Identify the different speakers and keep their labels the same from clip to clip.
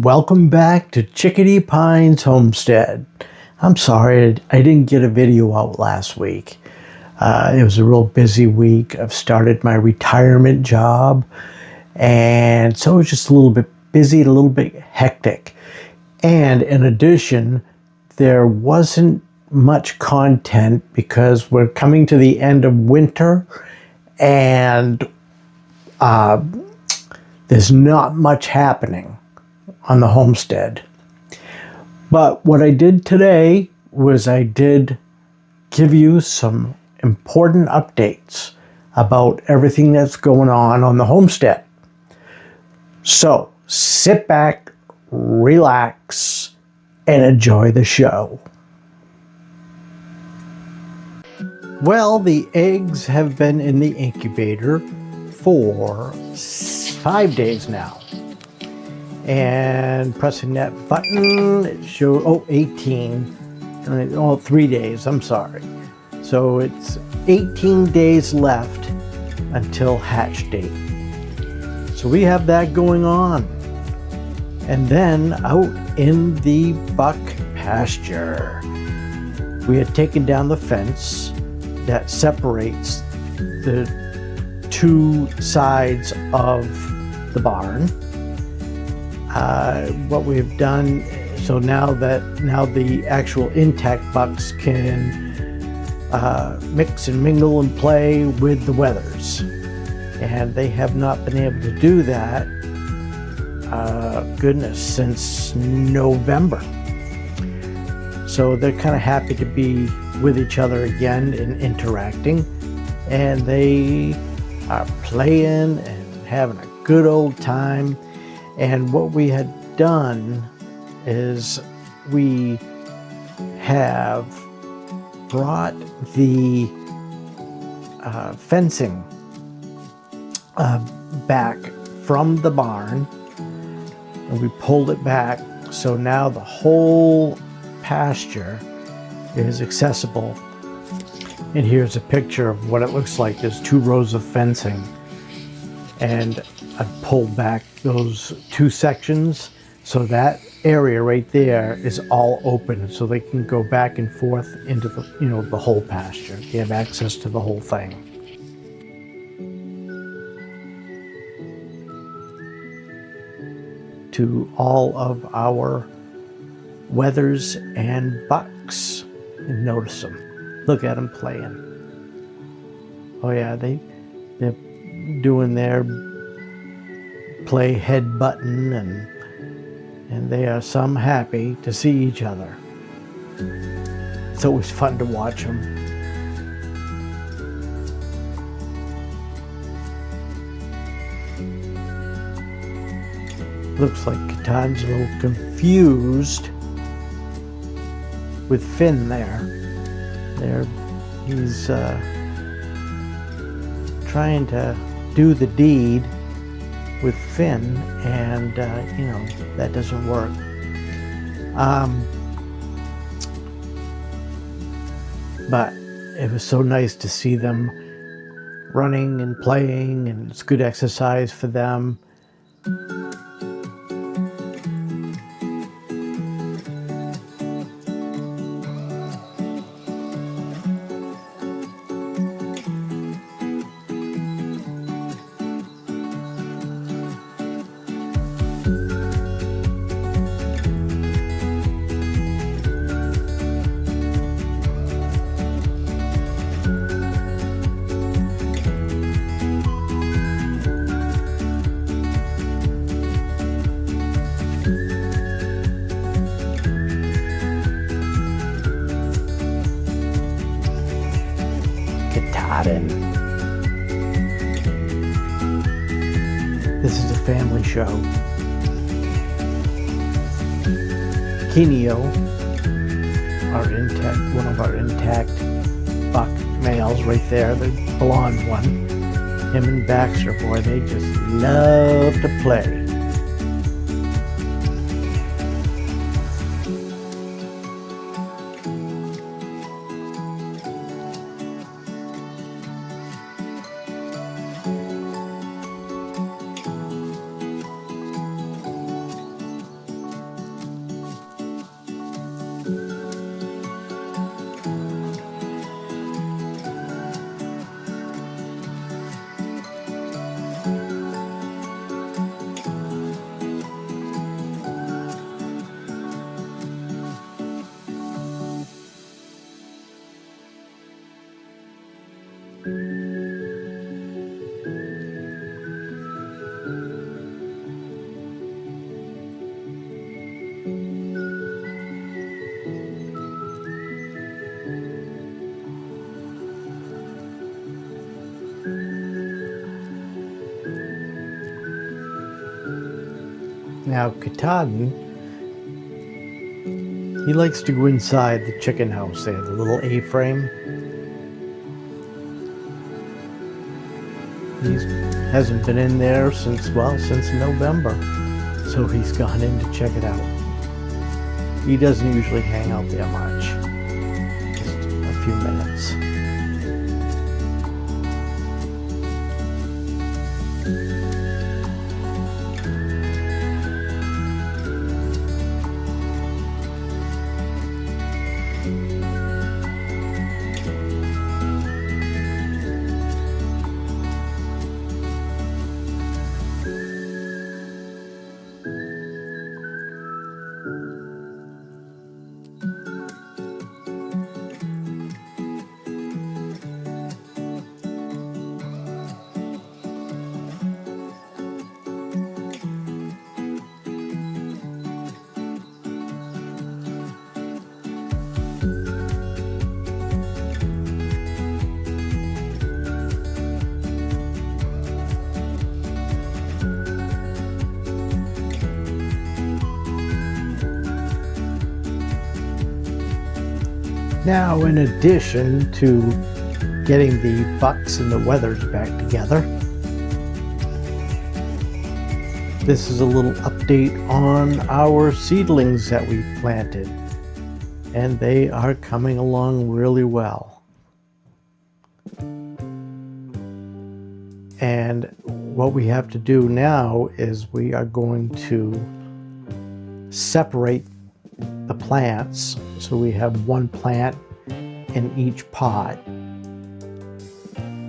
Speaker 1: and welcome back to Chickadee Pines Homestead. I'm sorry I didn't get a video out last week. It was a real busy week. I've started my retirement job, and so it was just a little bit busy, a little bit hectic. And in addition, there wasn't much content because we're coming to the end of winter, and there's not much happening on the homestead. But what I did today was I did give you some important updates about everything that's going on the homestead. So sit back, relax, and enjoy the show. Well, the eggs have been in the incubator for 5 days now. And pressing that button, it shows, 18, 3 days, I'm sorry. So it's 18 days left until hatch date. So we have that going on. And then out in the buck pasture, we had taken down the fence that separates the two sides of the barn. What we've done, so now the actual intact bucks can mix and mingle and play with the wethers, and they have not been able to do that since November. So they're kind of happy to be with each other again and interacting, and they are playing and having a good old time. And what we had done is we have brought the fencing back from the barn, and we pulled it back, so now the whole pasture is accessible. And here's a picture of what it looks like. There's 2 rows of fencing, and I pulled back those 2 sections, so that area right there is all open, so they can go back and forth into the whole pasture. They have access to the whole thing. To all of our wethers and bucks, and notice them. Look at them playing. Oh yeah, they're doing their play head button, and they are some happy to see each other. It's always fun to watch them. Looks like Catan's a little confused with Finn there. He's trying to do the deed with Finn, and that doesn't work. But it was so nice to see them running and playing, and it's good exercise for them. This is a family show. Kenio, one of our intact buck males right there, the blonde one. Him and Baxter, boy, they just love to play. Now, Katahdin, he likes to go inside the chicken house. They have a little A-frame. He hasn't been in there since November. So he's gone in to check it out. He doesn't usually hang out there much. Just a few minutes. Now, in addition to getting the bucks and the wethers back together, this is a little update on our seedlings that we planted, and they are coming along really well. And what we have to do now is we are going to separate the plants, so we have one plant in each pot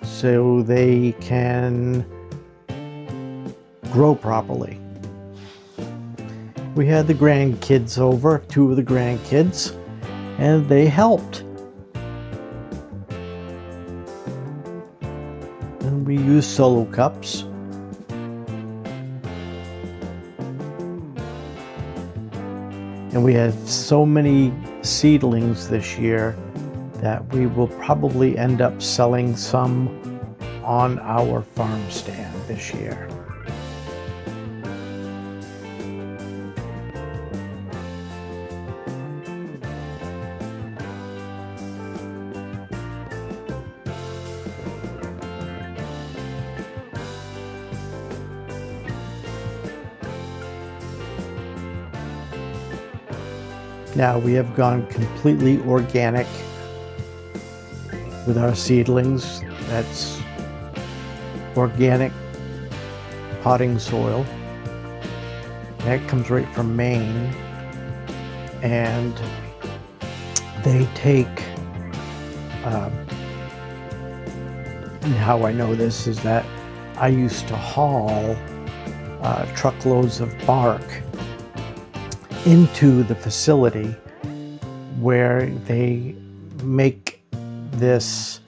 Speaker 1: so they can grow properly. We had the grandkids over, two of the grandkids, and they helped. And we used solo cups. And we had so many seedlings this year that we will probably end up selling some on our farm stand this year. Now we have gone completely organic with our seedlings. That's organic potting soil. That comes right from Maine. And they take, and how I know this is that I used to haul truckloads of bark into the facility where they make this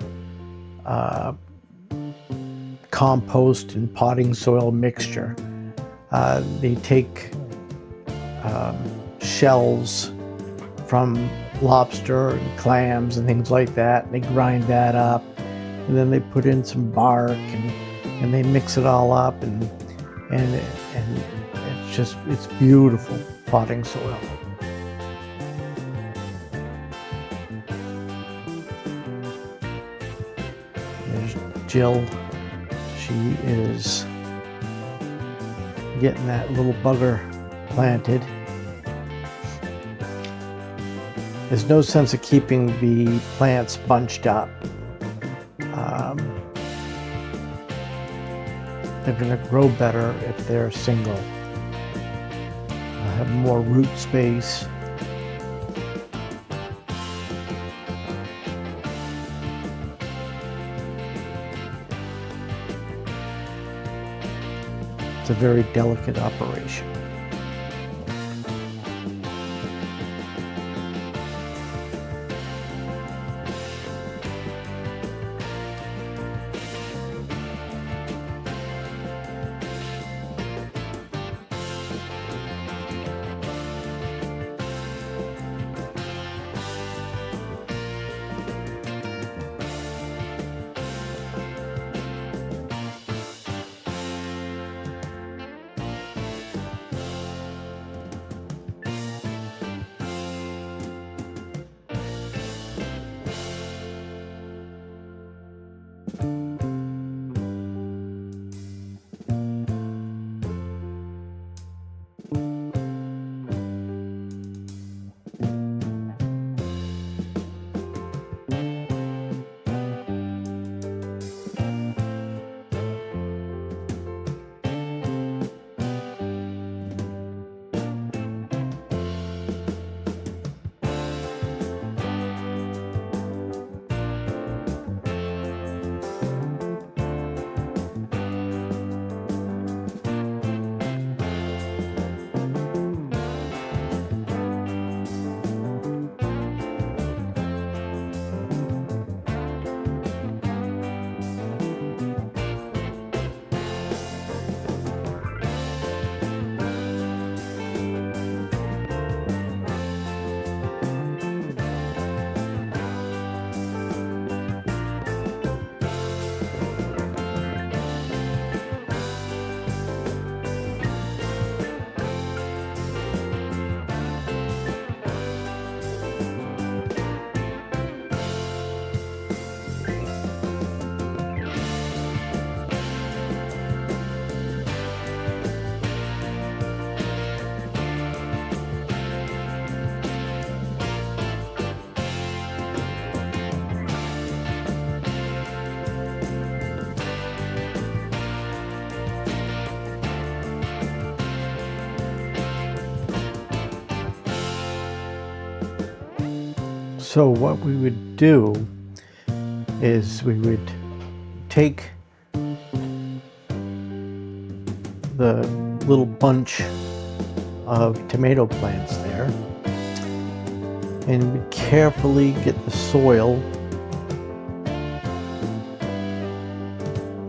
Speaker 1: compost and potting soil mixture. They take shells from lobster and clams and things like that, and they grind that up, and then they put in some bark and they mix it all up, and it's beautiful potting soil. There's Jill. She is getting that little bugger planted. There's no sense of keeping the plants bunched up. They're going to grow better if they're single. Have more root space. It's a very delicate operation. So what we would do is we would take the little bunch of tomato plants there and we carefully get the soil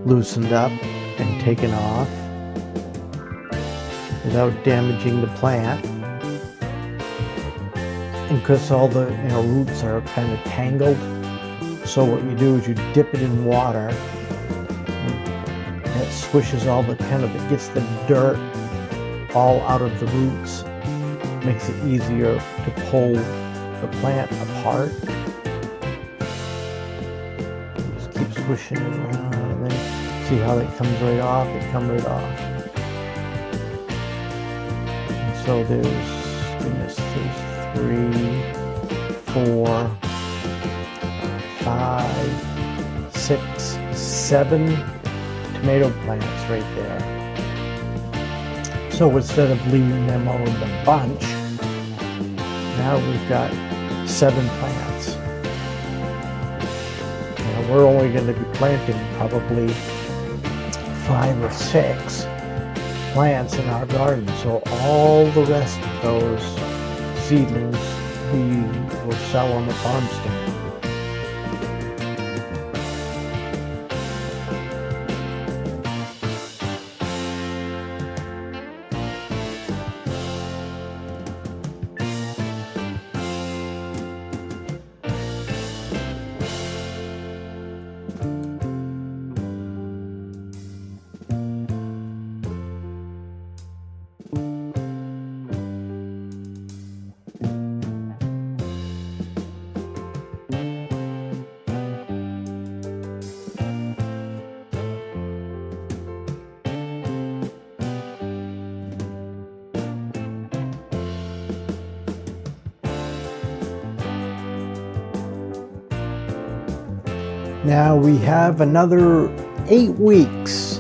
Speaker 1: loosened up and taken off without damaging the plant. And because all the roots are kind of tangled, so what you do is you dip it in water and that swishes all the it gets the dirt all out of the roots, makes it easier to pull the plant apart. Just keep swishing it around and then see how it comes right off. It comes right off. And so there's 3, 4, 5, 6, 7 tomato plants right there. So instead of leaving them all in the bunch, now we've got 7 plants. Now we're only going to be planting probably 5 or 6 plants in our garden. So all the rest of those seedlings we will sell on the farm stand. Now we have another 8 weeks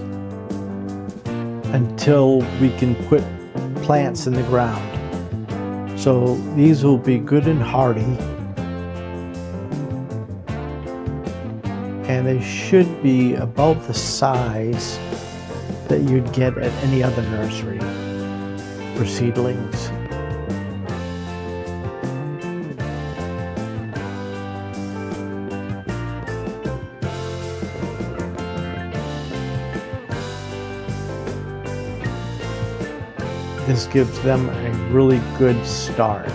Speaker 1: until we can put plants in the ground. So these will be good and hardy. And they should be about the size that you'd get at any other nursery for seedlings. This gives them a really good start.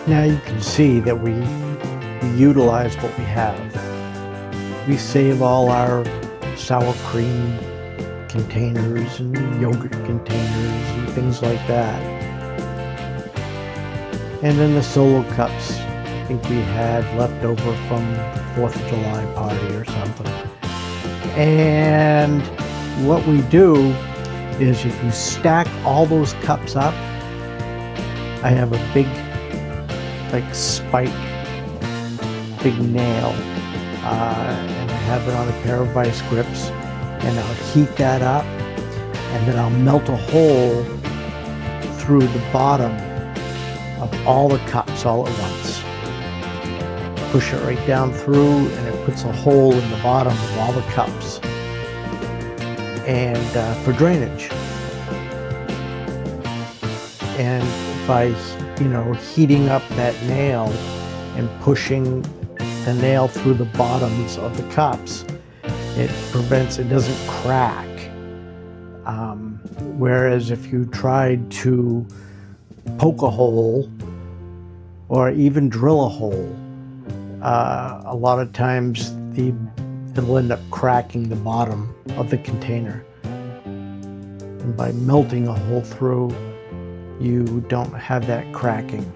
Speaker 1: Now you can see that we utilize what we have. We save all our sour cream containers and yogurt containers and things like that. And then the solo cups, I think we had left over from the 4th of July party or something. And what we do is if you stack all those cups up, I have a big, like, spike, big nail, and I have it on a pair of vice grips, and I'll heat that up, and then I'll melt a hole through the bottom of all the cups all at once. Push it right down through, and it puts a hole in the bottom of all the cups, and for drainage. And by heating up that nail and pushing the nail through the bottoms of the cups, it doesn't crack. Whereas if you tried to poke a hole or even drill a hole, a lot of times it'll end up cracking the bottom of the container. And by melting a hole through, you don't have that cracking.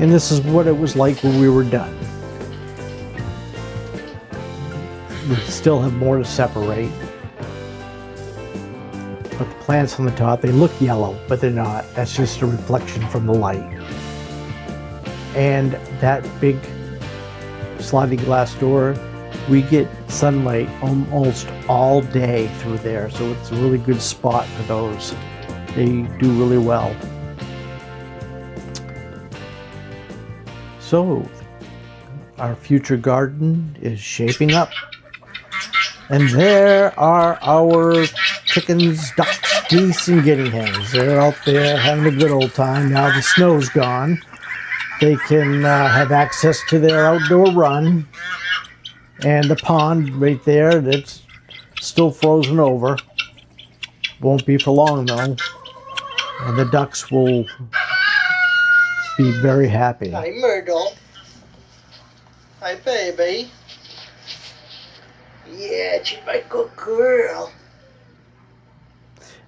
Speaker 1: And this is what it was like when we were done. We still have more to separate. But the plants on the top, they look yellow, but they're not. That's just a reflection from the light. And that big sliding glass door, we get sunlight almost all day through there. So it's a really good spot for those. They do really well. So, our future garden is shaping up. And there are our chickens, ducks, geese, and guinea hens. They're out there having a good old time. Now the snow's gone. They can have access to their outdoor run. And the pond right there that's still frozen over. Won't be for long though. And the ducks will be very happy.
Speaker 2: Hi, Myrtle. Hi, baby. Yeah, she's my good girl.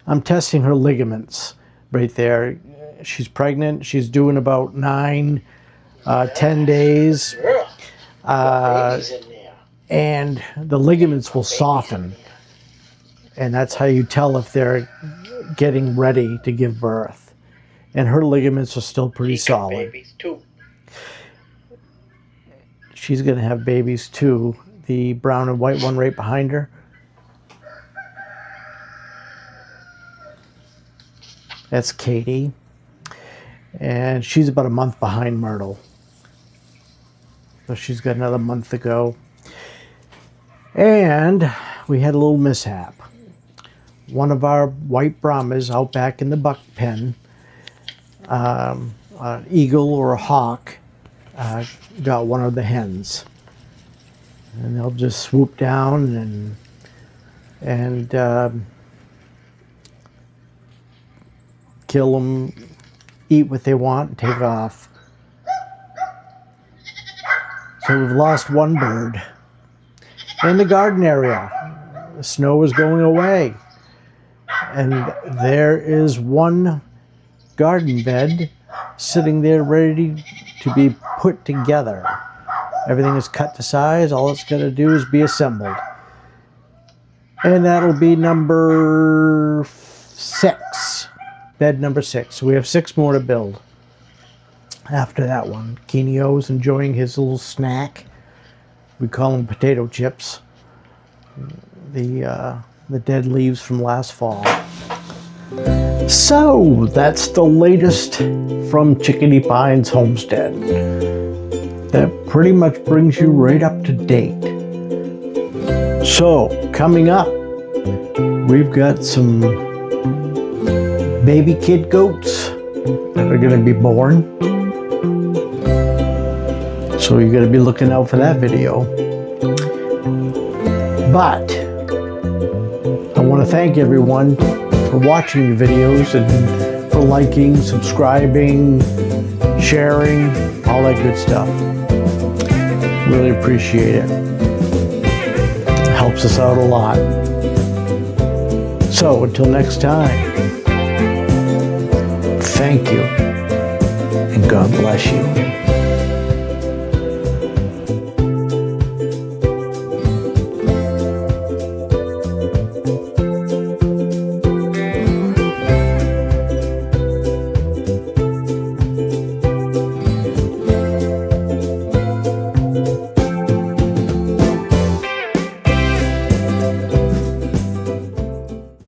Speaker 1: I'm testing her ligaments right there. She's pregnant. She's doing about 10 days.
Speaker 2: Baby's in there.
Speaker 1: And the ligaments will soften. And that's how you tell if they're getting ready to give birth. And her ligaments are still pretty solid.
Speaker 2: Babies too.
Speaker 1: She's going to have babies too. The brown and white one right behind her. That's Katie. And she's about a month behind Myrtle. So she's got another month to go. And we had a little mishap. One of our white Brahmas out back in the buck pen, an eagle or a hawk got one of the hens, and they'll just swoop down and kill them, eat what they want, and take off. So we've lost one bird. In the garden area, the snow is going away, and there is one garden bed sitting there ready to be put together. Everything is cut to size. All it's going to do is be assembled. And that'll be number 6. Bed number 6. So we have 6 more to build after that one. Kenio's enjoying his little snack. We call them potato chips. The dead leaves from last fall. So that's the latest from Chickadee Pine's homestead. That pretty much brings you right up to date. So coming up, we've got some baby kid goats that are going to be born. So you're going to be looking out for that video. But I want to thank everyone for watching the videos and for liking, subscribing, sharing, all that good stuff. Really appreciate it. Helps us out a lot. So until next time, thank you and God bless you.